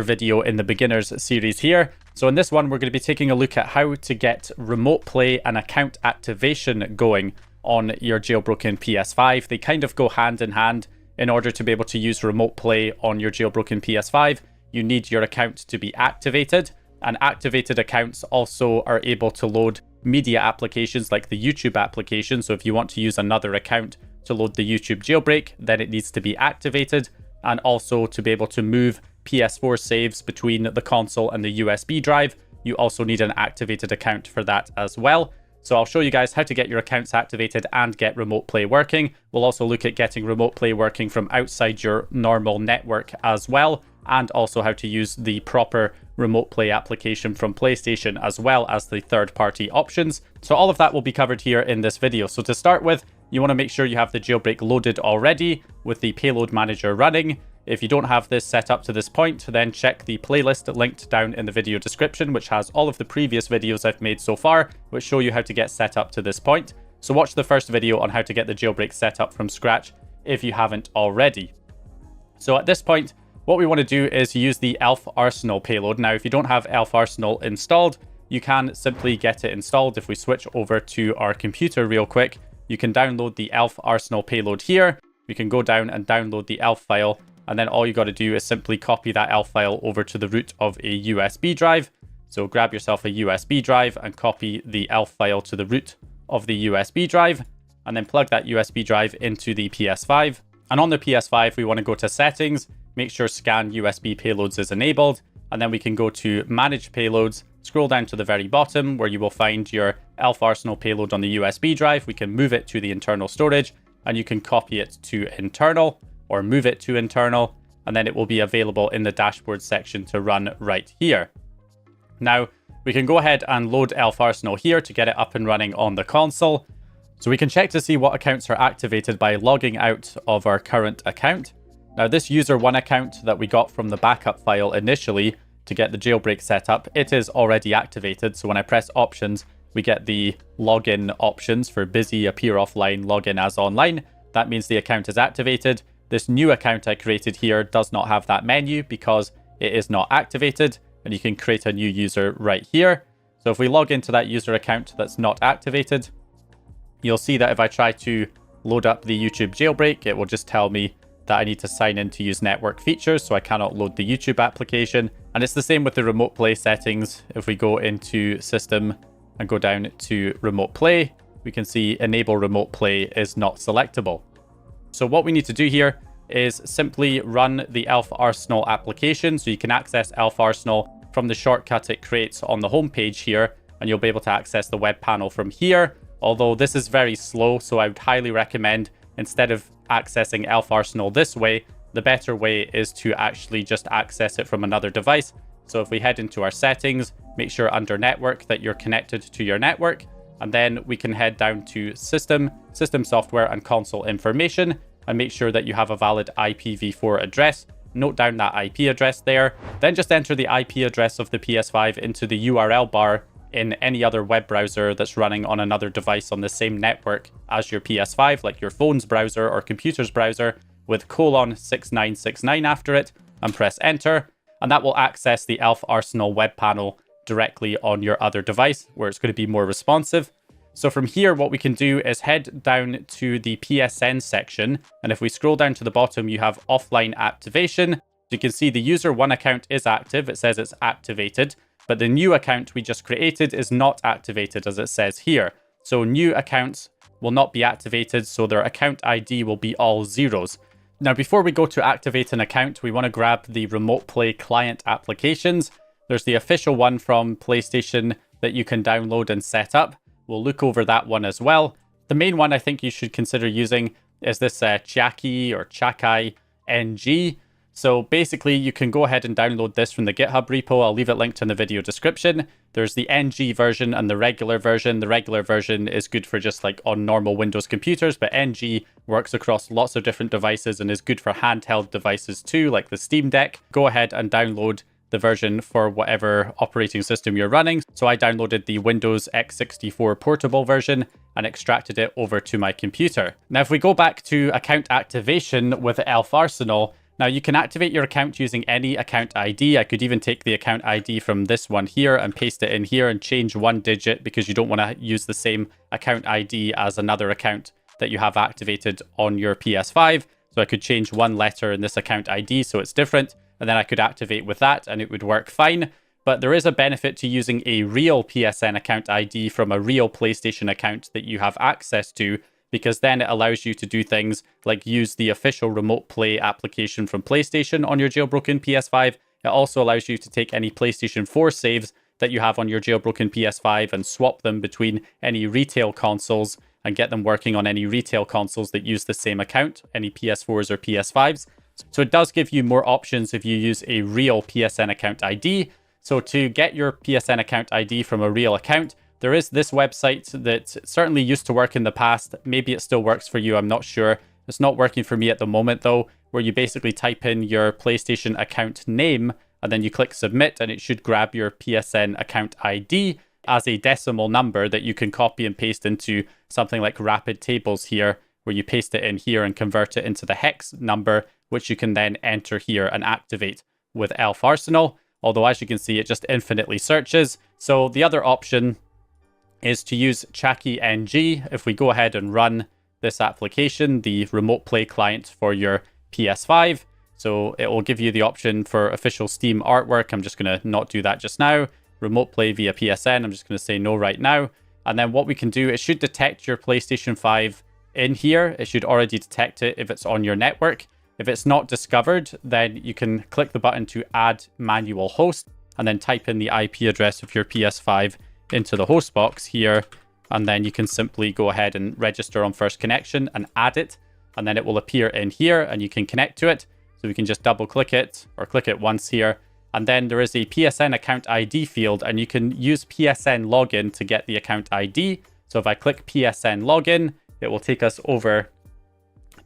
video in the beginners series here. So in this one, we're going to be taking a look at how to get remote play and account activation going on your jailbroken PS5. They kind of go hand in hand. In order to be able to use remote play on your jailbroken PS5, you need your account to be activated, and activated accounts also are able to load media applications like the YouTube application. So if you want to use another account to load the YouTube jailbreak, then it needs to be activated, and also to be able to move PS4 saves between the console and the USB drive, you also need an activated account for that as well. So I'll show you guys how to get your accounts activated and get remote play working. We'll also look at getting remote play working from outside your normal network as well, and also how to use the proper remote play application from PlayStation as well as the third-party options. So all of that will be covered here in this video. So to start with, you want to make sure you have the jailbreak loaded already with the payload manager running. If you don't have this set up to this point, then check the playlist linked down in the video description, which has all of the previous videos I've made so far, which show you how to get set up to this point. So watch the first video on how to get the jailbreak set up from scratch if you haven't already. So at this point, what we want to do is use the Elf Arsenal payload. Now, if you don't have Elf Arsenal installed, you can simply get it installed. If we switch over to our computer real quick, you can download the Elf Arsenal payload here. We can go down and download the Elf file, and then all you got to do is simply copy that Elf file over to the root of a USB drive. So grab yourself a USB drive and copy the Elf file to the root of the USB drive, and then plug that USB drive into the PS5. And on the PS5, we want to go to settings, make sure scan USB payloads is enabled, and then we can go to manage payloads, scroll down to the very bottom where you will find your Elf Arsenal payload on the USB drive. We can move it to the internal storage, and you can copy it to internal or move it to internal, and then it will be available in the dashboard section to run right here. Now, we can go ahead and load Elf Arsenal here to get it up and running on the console. So we can check to see what accounts are activated by logging out of our current account. Now, this user one account that we got from the backup file initially to get the jailbreak set up, it is already activated. So when I press options, we get the login options for busy, appear offline, login as online. That means the account is activated. This new account I created here does not have that menu because it is not activated, and you can create a new user right here. So if we log into that user account that's not activated, you'll see that if I try to load up the YouTube jailbreak, it will just tell me that I need to sign in to use network features, so I cannot load the YouTube application. And it's the same with the remote play settings. If we go into system and go down to remote play, we can see enable remote play is not selectable. So what we need to do here is simply run the Elf Arsenal application. So you can access Elf Arsenal from the shortcut it creates on the home page here, and you'll be able to access the web panel from here. Although this is very slow, so I would highly recommend, instead of accessing Elf Arsenal this way, the better way is to actually just access it from another device. So if we head into our settings, make sure under network that you're connected to your network, and then we can head down to system software and console information, and make sure that you have a valid IPv4 address. Note down that IP address there. Then just enter the IP address of the PS5 into the URL bar in any other web browser that's running on another device on the same network as your PS5, like your phone's browser or computer's browser, with :6969 after it, and press enter. And that will access the Elf Arsenal web panel directly on your other device, where it's going to be more responsive. So from here, what we can do is head down to the PSN section. And if we scroll down to the bottom, you have offline activation. You can see the user one account is active. It says it's activated, but the new account we just created is not activated, as it says here. So new accounts will not be activated, so their account ID will be all zeros. Now, before we go to activate an account, we want to grab the remote play client applications. There's the official one from PlayStation that you can download and set up. We'll look over that one as well. The main one I think you should consider using is this Chaki or Chakai NG. So basically, you can go ahead and download this from the GitHub repo. I'll leave it linked in the video description. There's the NG version and the regular version. The regular version is good for just like on normal Windows computers, but NG works across lots of different devices and is good for handheld devices too, like the Steam Deck. Go ahead and download the version for whatever operating system you're running. So I downloaded the Windows x64 portable version and extracted it over to my computer. Now, if we go back to account activation with Elf Arsenal, Now you can activate your account using any account ID. I could even take the account ID from this one here and paste it in here and change one digit because you don't want to use the same account ID as another account that you have activated on your PS5. So I could change one letter in this account ID so it's different, and then I could activate with that and it would work fine. But there is a benefit to using a real PSN account ID from a real PlayStation account that you have access to, because then it allows you to do things like use the official remote play application from PlayStation on your jailbroken PS5. It also allows you to take any PlayStation 4 saves that you have on your jailbroken PS5 and swap them between any retail consoles and get them working on any retail consoles that use the same account, any PS4s or PS5s. So it does give you more options if you use a real PSN account ID. So to get your PSN account ID from a real account, there is this website that certainly used to work in the past. Maybe it still works for you, I'm not sure. It's not working for me at the moment though, where you basically type in your PlayStation account name and then you click submit and it should grab your PSN account ID as a decimal number that you can copy and paste into something like Rapid Tables here, where you paste it in here and convert it into the hex number, which you can then enter here and activate with Elf Arsenal. Although as you can see, it just infinitely searches. So the other option is to use Chaki NG. If we go ahead and run this application, the remote play client for your PS5. So it will give you the option for official Steam artwork. I'm just going to not do that just now. Remote play via PSN. I'm just going to say no right now. And then what we can do, it should detect your PlayStation 5 in here. It should already detect it if it's on your network. If it's not discovered, then you can click the button to add manual host and then type in the IP address of your PS5 into the host box here, and then you can simply go ahead and register on first connection and add it, and then it will appear in here and you can connect to it. So we can just double click it or click it once here, and then there is a PSN account ID field and you can use PSN login to get the account ID. So if I click PSN login, it will take us over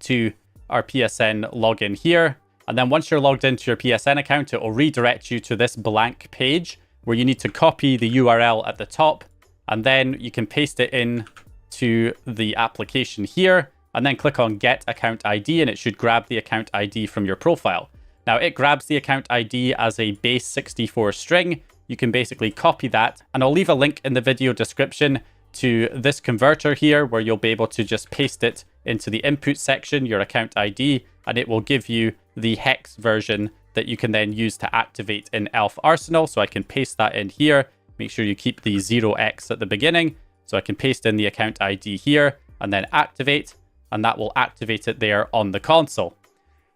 to our PSN login here, and then once you're logged into your PSN account, it will redirect you to this blank page where you need to copy the URL at the top, and then you can paste it in to the application here, and then click on Get Account ID, and it should grab the account ID from your profile. Now, it grabs the account ID as a base 64 string. You can basically copy that, and I'll leave a link in the video description to this converter here, where you'll be able to just paste it into the input section, your account ID, and it will give you the hex version that you can then use to activate in Elf Arsenal. So I can paste that in here. Make sure you keep the 0x at the beginning. So I can paste in the account ID here and then activate, and that will activate it there on the console.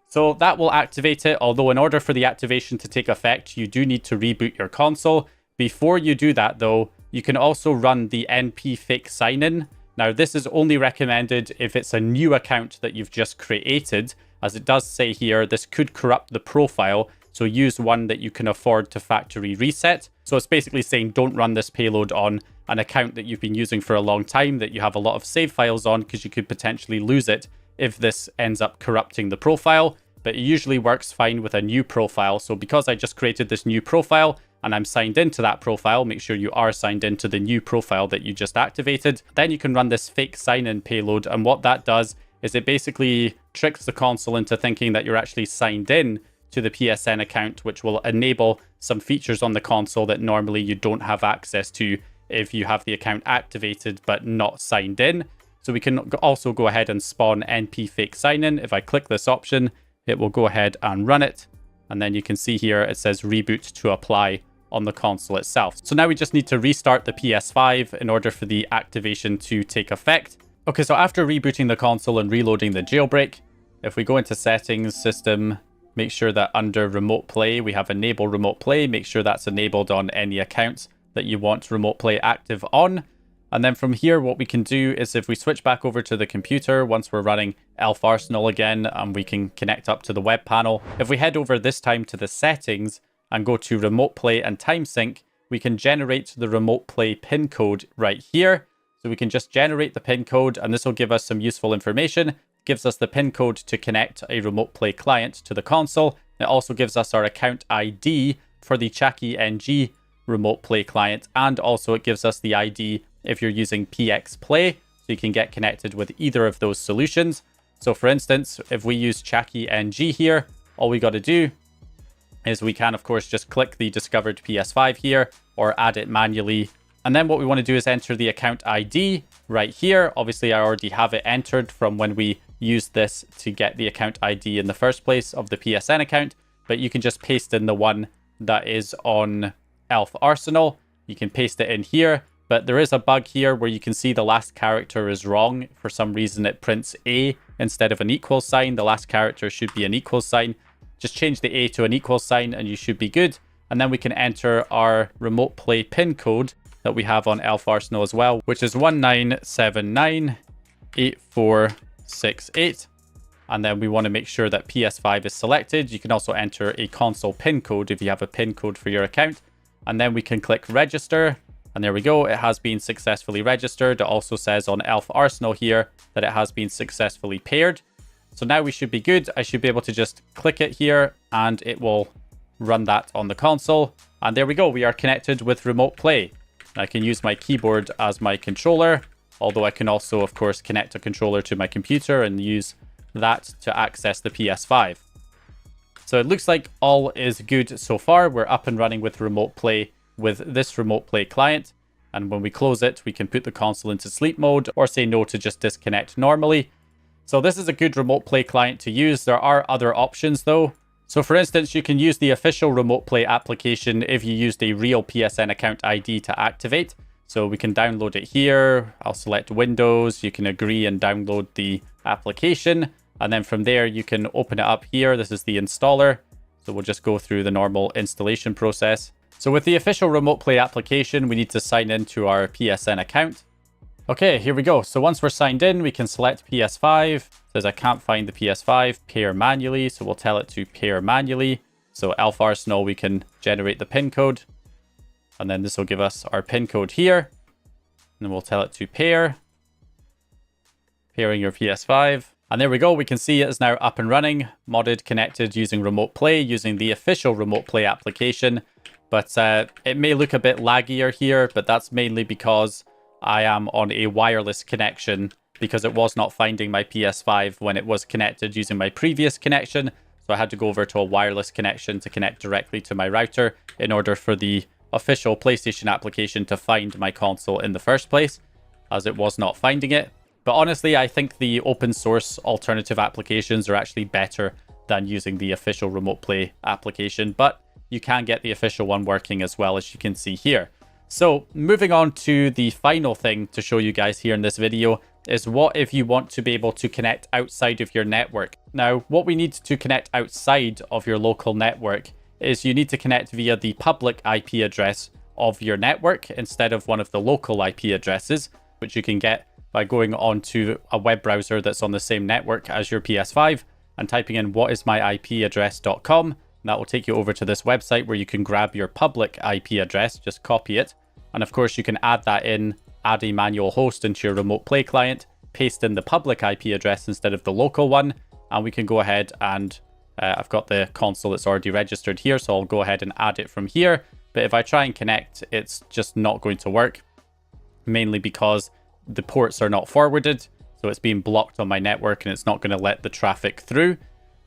So that will activate it, although in order for the activation to take effect, you do need to reboot your console. Before you do that though, you can also run the NP fake sign-in. Now this is only recommended if it's a new account that you've just created. As it does say here, this could corrupt the profile, so use one that you can afford to factory reset. So it's basically saying don't run this payload on an account that you've been using for a long time, that you have a lot of save files on, because you could potentially lose it if this ends up corrupting the profile. But it usually works fine with a new profile. So because I just created this new profile and I'm signed into that profile, make sure you are signed into the new profile that you just activated. Then you can run this fake sign-in payload, and what that does is it basically tricks the console into thinking that you're actually signed in to the PSN account, which will enable some features on the console that normally you don't have access to if you have the account activated but not signed in. So we can also go ahead and spawn NP fake sign-in. If I click this option, it will go ahead and run it. And then you can see here it says reboot to apply on the console itself. So now we just need to restart the PS5 in order for the activation to take effect. Okay, so after rebooting the console and reloading the jailbreak, if we go into settings, system, make sure that under remote play, we have enable remote play. Make sure that's enabled on any accounts that you want remote play active on. And then from here, what we can do is if we switch back over to the computer, once we're running Elf Arsenal again, and we can connect up to the web panel. If we head over this time to the settings and go to remote play and time sync, we can generate the remote play pin code right here. So we can just generate the pin code, and this will give us some useful information. It gives us the pin code to connect a remote play client to the console. It also gives us our account ID for the Chaki NG remote play client, and also it gives us the ID if you're using PX Play, so you can get connected with either of those solutions. So for instance, if we use Chaki NG here, all we got to do is we can, of course, just click the discovered PS5 here or add it manually. And then what we want to do is enter the account ID right here. Obviously, I already have it entered from when we used this to get the account ID in the first place of the PSN account. But you can just paste in the one that is on Elf Arsenal. You can paste it in here. But there is a bug here where you can see the last character is wrong. For some reason, it prints A instead of an equal sign. The last character should be an equal sign. Just change the A to an equal sign and you should be good. And then we can enter our remote play pin code that we have on Elf Arsenal as well, which is 19798468. And then we want to make sure that PS5 is selected. You can also enter a console pin code if you have a pin code for your account. And then we can click register. And there we go. It has been successfully registered. It also says on Elf Arsenal here that it has been successfully paired. So now we should be good. I should be able to just click it here and it will run that on the console. And there we go. We are connected with remote play. I can use my keyboard as my controller, although I can also, of course, connect a controller to my computer and use that to access the PS5. So it looks like all is good so far. We're up and running with remote play with this remote play client. And when we close it, we can put the console into sleep mode or say no to just disconnect normally. So this is a good remote play client to use. There are other options though. So for instance, you can use the official remote play application if you used a real PSN account ID to activate. So we can download it here. I'll select Windows. You can agree and download the application. And then from there, you can open it up here. This is the installer. So we'll just go through the normal installation process. So with the official remote play application, we need to sign into our PSN account. Okay, here we go. So once we're signed in, we can select PS5. It says I can't find the PS5, pair manually. So we'll tell it to pair manually. So Elf Arsenal, we can generate the pin code. And then this will give us our pin code here. And then we'll tell it to pair. Pairing your PS5. And there we go. We can see it is now up and running, modded, connected using remote play, using the official remote play application. But it may look a bit laggier here, but that's mainly because I am on a wireless connection because it was not finding my PS5 when it was connected using my previous connection. So I had to go over to a wireless connection to connect directly to my router in order for the official PlayStation application to find my console in the first place, as it was not finding it. But honestly, I think the open source alternative applications are actually better than using the official remote play application, but you can get the official one working as well, as you can see here. So moving on to the final thing to show you guys here in this video is what if you want to be able to connect outside of your network. Now, what we need to connect outside of your local network is you need to connect via the public IP address of your network instead of one of the local IP addresses, which you can get by going onto a web browser that's on the same network as your PS5 and typing in whatismyipaddress.com. That will take you over to this website where you can grab your public IP address, just copy it. And of course, you can add that in, add a manual host into your remote play client, paste in the public IP address instead of the local one. And we can go ahead and I've got the console that's already registered here, so I'll go ahead and add it from here. But if I try and connect, it's just not going to work, mainly because the ports are not forwarded. So it's being blocked on my network and it's not going to let the traffic through.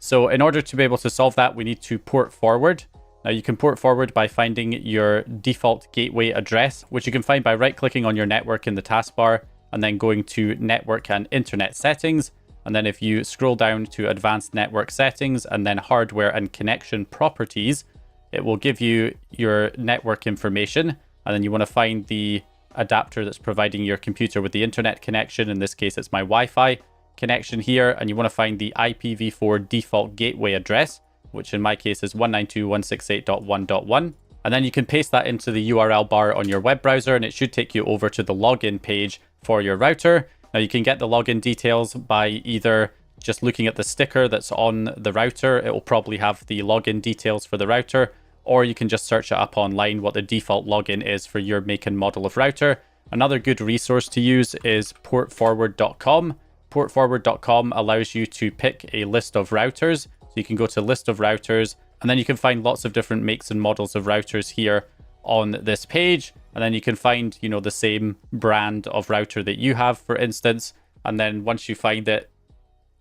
So in order to be able to solve that, we need to port forward. Now you can port forward by finding your default gateway address, which you can find by right-clicking on your network in the taskbar and then going to Network and Internet Settings. And then if you scroll down to Advanced Network Settings and then Hardware and Connection Properties, it will give you your network information. And then you want to find the adapter that's providing your computer with the internet connection. In this case, it's my Wi-Fi connection here, and you want to find the IPv4 default gateway address, which in my case is 192.168.1.1. And then you can paste that into the URL bar on your web browser, and it should take you over to the login page for your router. Now you can get the login details by either just looking at the sticker that's on the router. It will probably have the login details for the router, or you can just search it up online what the default login is for your make and model of router. Another good resource to use is portforward.com. Portforward.com allows you to pick a list of routers. So you can go to list of routers, and then you can find lots of different makes and models of routers here on this page. And then you can find, you know, the same brand of router that you have, for instance. And then once you find it,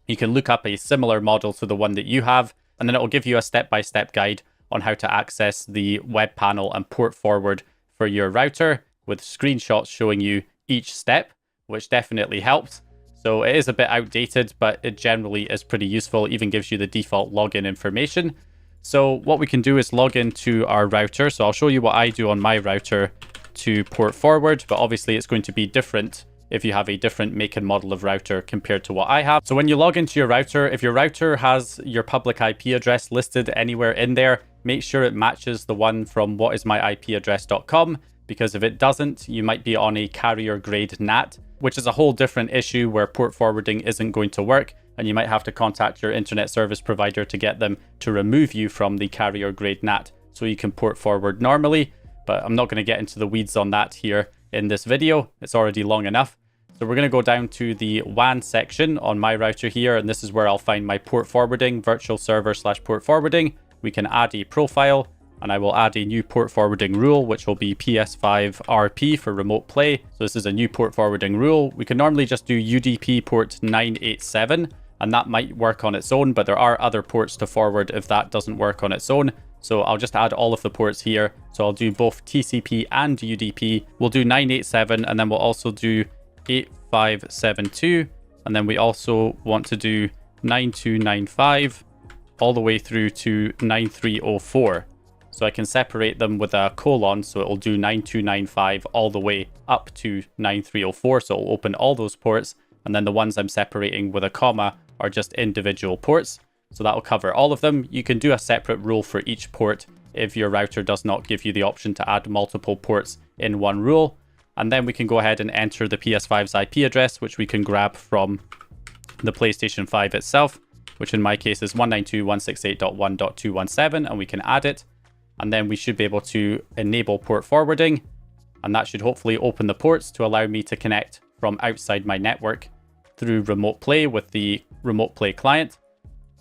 you can look up a similar model to the one that you have, And then it will give you a step-by-step guide on how to access the web panel and port forward for your router with screenshots showing you each step, which definitely helps. So it is a bit outdated, but it generally is pretty useful. It even gives you the default login information. So what we can do is log into our router. So I'll show you what I do on my router to port forward, but obviously it's going to be different if you have a different make and model of router compared to what I have. So when you log into your router, if your router has your public IP address listed anywhere in there, make sure it matches the one from whatismyipaddress.com, because if it doesn't, you might be on a carrier grade NAT, which is a whole different issue where port forwarding isn't going to work, and you might have to contact your internet service provider to get them to remove you from the carrier grade NAT so you can port forward normally. But I'm not going to get into the weeds on that here in this video. It's already long enough. So we're going to go down to the WAN section on my router here, and this is where I'll find my port forwarding, virtual server / port forwarding. We can add a profile, and I will add a new port forwarding rule, which will be PS5 RP for remote play. So this is a new port forwarding rule. We can normally just do UDP port 987, and that might work on its own, but there are other ports to forward if that doesn't work on its own. So I'll just add all of the ports here. So I'll do both TCP and UDP. We'll do 987, and then we'll also do 8572. And then we also want to do 9295 all the way through to 9304. So I can separate them with a colon. So it'll do 9295 all the way up to 9304. So it'll open all those ports. And then the ones I'm separating with a comma are just individual ports. So that will cover all of them. You can do a separate rule for each port if your router does not give you the option to add multiple ports in one rule. And then we can go ahead and enter the PS5's IP address, which we can grab from the PlayStation 5 itself, which in my case is 192.168.1.217, and we can add it. And then we should be able to enable port forwarding, and that should hopefully open the ports to allow me to connect from outside my network through remote play with the remote play client.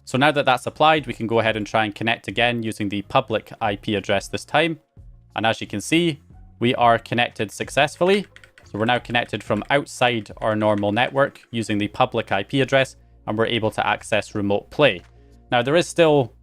So now that that's applied, we can go ahead and try and connect again using the public IP address this time. And as you can see, we are connected successfully. So we're now connected from outside our normal network using the public IP address, and we're able to access remote play. Now there is still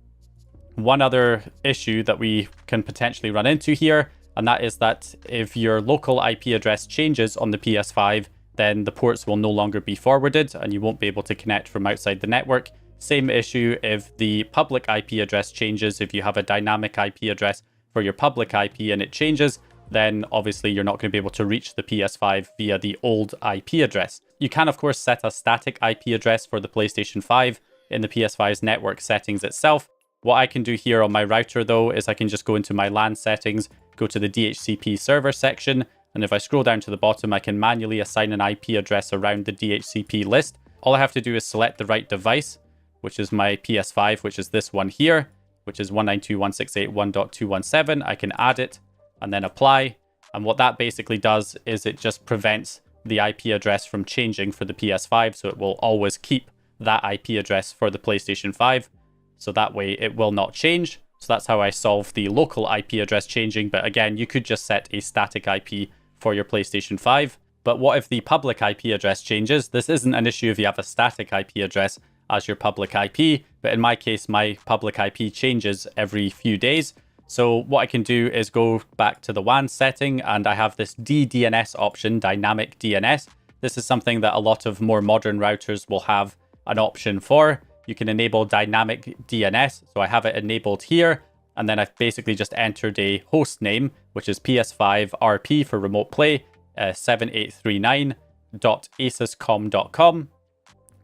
one other issue that we can potentially run into here, and that is that if your local IP address changes on the PS5, then the ports will no longer be forwarded and you won't be able to connect from outside the network. Same issue if the public IP address changes. If you have a dynamic IP address for your public IP and it changes, then obviously you're not going to be able to reach the PS5 via the old IP address. You can, of course, set a static IP address for the PlayStation 5 in the PS5's network settings itself. What I can do here on my router, though, is I can just go into my LAN settings, go to the DHCP server section, and if I scroll down to the bottom, I can manually assign an IP address around the DHCP list. All I have to do is select the right device, which is my PS5, which is this one here, which is 192.168.1.217. I can add it and then apply. And what that basically does is it just prevents the IP address from changing for the PS5. So it will always keep that IP address for the PlayStation 5. So that way it will not change. So that's how I solve the local IP address changing. But again, you could just set a static IP for your PlayStation 5. But what if the public IP address changes? This isn't an issue if you have a static IP address as your public IP, but in my case, my public IP changes every few days. So what I can do is go back to the WAN setting, and I have this DDNS option, dynamic DNS. This is something that a lot of more modern routers will have an option for. You can enable dynamic DNS. So I have it enabled here, and then I've basically just entered a host name, which is PS5 RP for remote play, 7839.asuscom.com.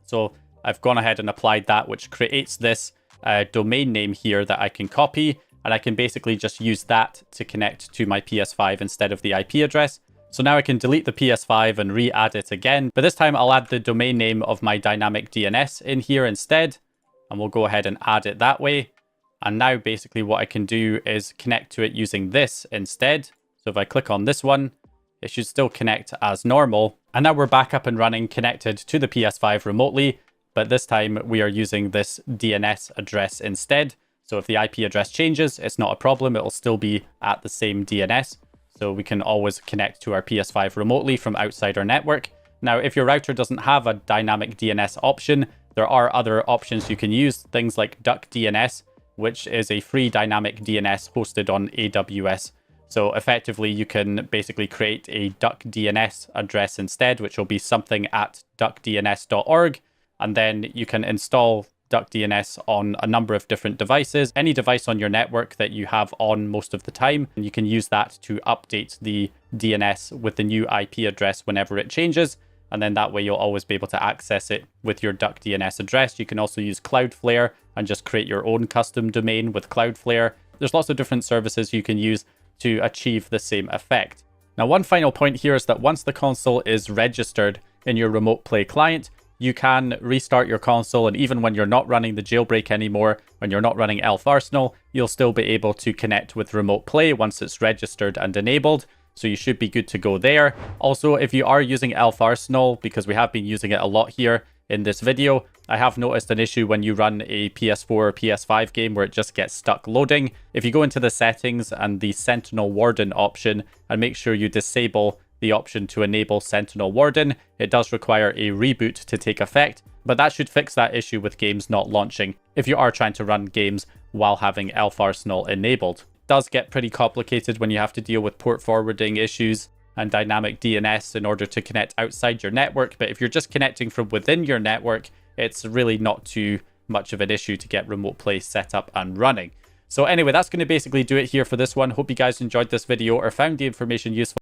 So I've gone ahead and applied that, which creates this domain name here that I can copy, and I can basically just use that to connect to my PS5 instead of the IP address. So now I can delete the PS5 and re-add it again, but this time I'll add the domain name of my dynamic DNS in here instead, and we'll go ahead and add it that way. And now basically what I can do is connect to it using this instead. So if I click on this one, it should still connect as normal. And now we're back up and running, connected to the PS5 remotely. But this time we are using this DNS address instead. So if the IP address changes, it's not a problem. It'll still be at the same DNS. So we can always connect to our PS5 remotely from outside our network. Now, if your router doesn't have a dynamic DNS option, There are other options you can use, things like DuckDNS, which is a free dynamic DNS hosted on AWS. So effectively, you can basically create a DuckDNS address instead, which will be something at duckdns.org. And then you can install DuckDNS on a number of different devices, any device on your network that you have on most of the time. And you can use that to update the DNS with the new IP address whenever it changes. And then that way you'll always be able to access it with your DuckDNS address. You can also use Cloudflare and just create your own custom domain with Cloudflare. There's lots of different services you can use to achieve the same effect. Now, one final point here is that once the console is registered in your Remote Play client, you can restart your console, and even when you're not running the jailbreak anymore, when you're not running Elf Arsenal, you'll still be able to connect with Remote Play once it's registered and enabled. So you should be good to go there. Also, if you are using Elf Arsenal, because we have been using it a lot here in this video, I have noticed an issue when you run a PS4 or PS5 game where it just gets stuck loading. If you go into the settings and the Sentinel Warden option and make sure you disable the option to enable Sentinel Warden, it does require a reboot to take effect, but that should fix that issue with games not launching if you are trying to run games while having Elf Arsenal enabled. Does get pretty complicated when you have to deal with port forwarding issues and dynamic DNS in order to connect outside your network. But if you're just connecting from within your network, it's really not too much of an issue to get Remote Play set up and running. So anyway, that's going to basically do it here for this one. Hope you guys enjoyed this video or found the information useful.